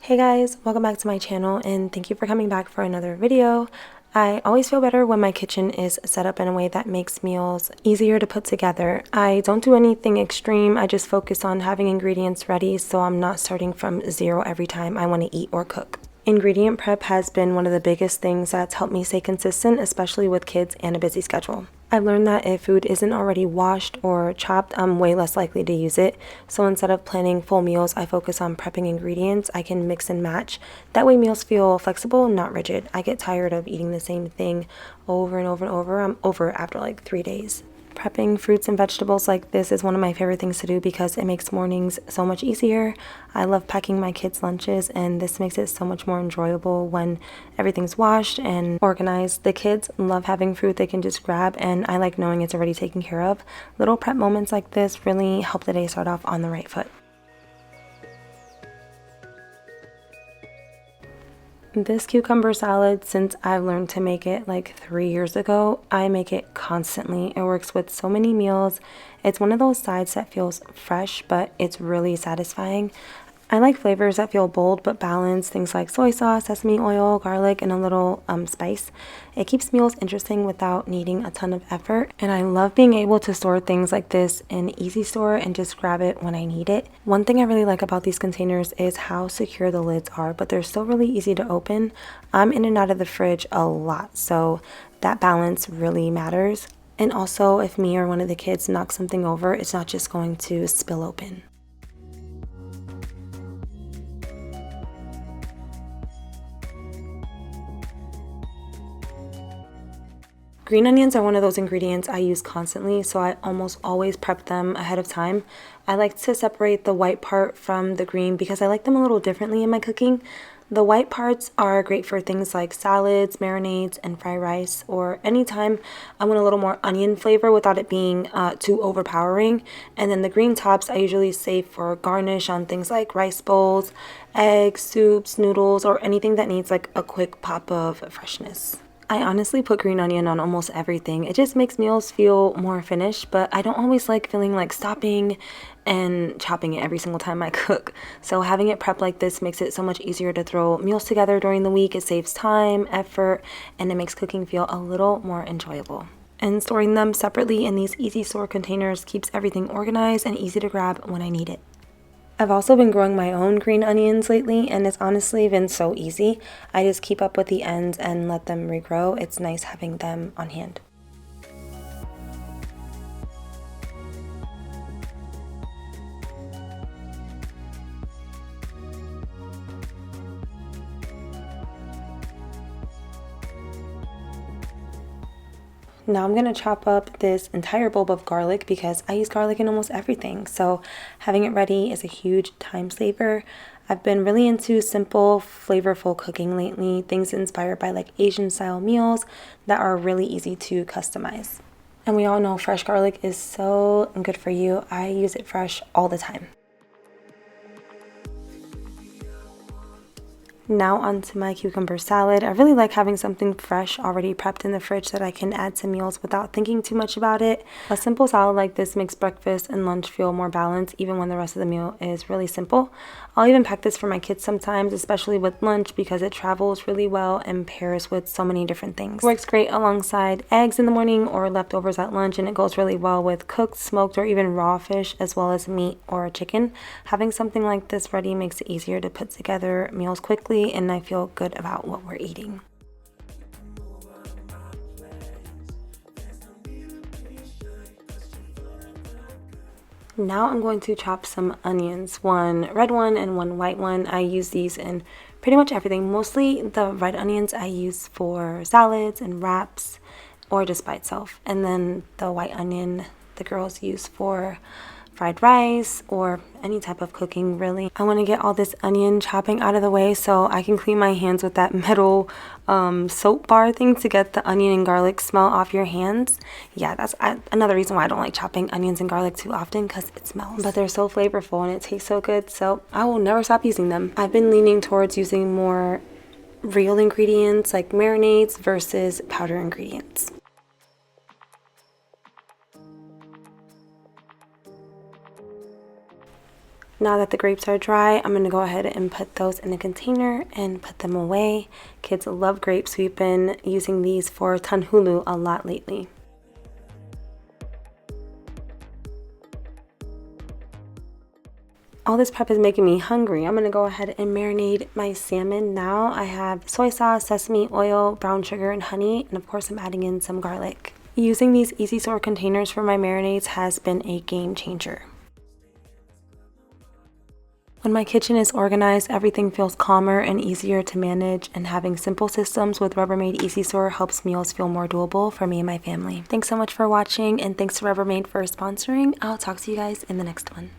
Hey guys, welcome back to my channel and thank you for coming back for another video. I always feel better when my kitchen is set up in a way that makes meals easier to put together. I don't do anything extreme, I just focus on having ingredients ready so I'm not starting from zero every time I want to eat or cook. Ingredient prep has been one of the biggest things that's helped me stay consistent, especially with kids and a busy schedule. I've learned that if food isn't already washed or chopped, I'm way less likely to use it. So instead of planning full meals, I focus on prepping ingredients I can mix and match. That way meals feel flexible, not rigid. I get tired of eating the same thing over and over and over. I'm over after like 3 days. Prepping fruits and vegetables like this is one of my favorite things to do because it makes mornings so much easier. I love packing my kids' lunches and this makes it so much more enjoyable when everything's washed and organized. The kids love having fruit they can just grab and I like knowing it's already taken care of. Little prep moments like this really help the day start off on the right foot. This cucumber salad, since I've learned to make it like 3 years ago, I make it constantly. It works with so many meals. It's one of those sides that feels fresh, but it's really satisfying. I like flavors that feel bold but balanced, things like soy sauce, sesame oil, garlic, and a little spice. It keeps meals interesting without needing a ton of effort, and I love being able to store things like this in EasyStore and just grab it when I need it. One thing I really like about these containers is how secure the lids are, but they're still really easy to open. I'm in and out of the fridge a lot, so that balance really matters. And also, if me or one of the kids knocks something over, it's not just going to spill open. Green onions are one of those ingredients I use constantly, so I almost always prep them ahead of time. I like to separate the white part from the green because I like them a little differently in my cooking. The white parts are great for things like salads, marinades, and fried rice, or anytime I want a little more onion flavor without it being too overpowering. And then the green tops I usually save for garnish on things like rice bowls, eggs, soups, noodles, or anything that needs like a quick pop of freshness. I honestly put green onion on almost everything. It just makes meals feel more finished, but I don't always like feeling like stopping and chopping it every single time I cook. So having it prepped like this makes it so much easier to throw meals together during the week. It saves time, effort, and it makes cooking feel a little more enjoyable. And storing them separately in these EasyStore containers keeps everything organized and easy to grab when I need it. I've also been growing my own green onions lately, and it's honestly been so easy. I just keep up with the ends and let them regrow. It's nice having them on hand. Now I'm going to chop up this entire bulb of garlic because I use garlic in almost everything. So having it ready is a huge time saver. I've been really into simple, flavorful cooking lately, things inspired by like Asian style meals that are really easy to customize. And we all know fresh garlic is so good for you. I use it fresh all the time. Now onto my cucumber salad. I really like having something fresh already prepped in the fridge that I can add to meals without thinking too much about it. A simple salad like this makes breakfast and lunch feel more balanced even when the rest of the meal is really simple. I'll even pack this for my kids sometimes, especially with lunch because it travels really well and pairs with so many different things. It works great alongside eggs in the morning or leftovers at lunch, and it goes really well with cooked, smoked, or even raw fish as well as meat or chicken. Having something like this ready makes it easier to put together meals quickly, and I feel good about what we're eating. Now I'm going to chop some onions, one red one and one white one. I use these in pretty much everything. Mostly the red onions I use for salads and wraps or just by itself. And then the white onion the girls use for fried rice or any type of cooking really. I want to get all this onion chopping out of the way so I can clean my hands with that metal soap bar thing to get the onion and garlic smell off your hands. Yeah, that's another reason why I don't like chopping onions and garlic too often, because it smells. But they're so flavorful and it tastes so good, so I will never stop using them. I've been leaning towards using more real ingredients like marinades versus powder ingredients. Now that the grapes are dry, I'm going to go ahead and put those in a container and put them away. Kids love grapes. We've been using these for tanhulu a lot lately. All this prep is making me hungry. I'm going to go ahead and marinate my salmon now. I have soy sauce, sesame oil, brown sugar, and honey, and of course I'm adding in some garlic. Using these EasyStore containers for my marinades has been a game changer. When my kitchen is organized, everything feels calmer and easier to manage, and having simple systems with Rubbermaid EasyStore helps meals feel more doable for me and my family. Thanks so much for watching, and thanks to Rubbermaid for sponsoring. I'll talk to you guys in the next one.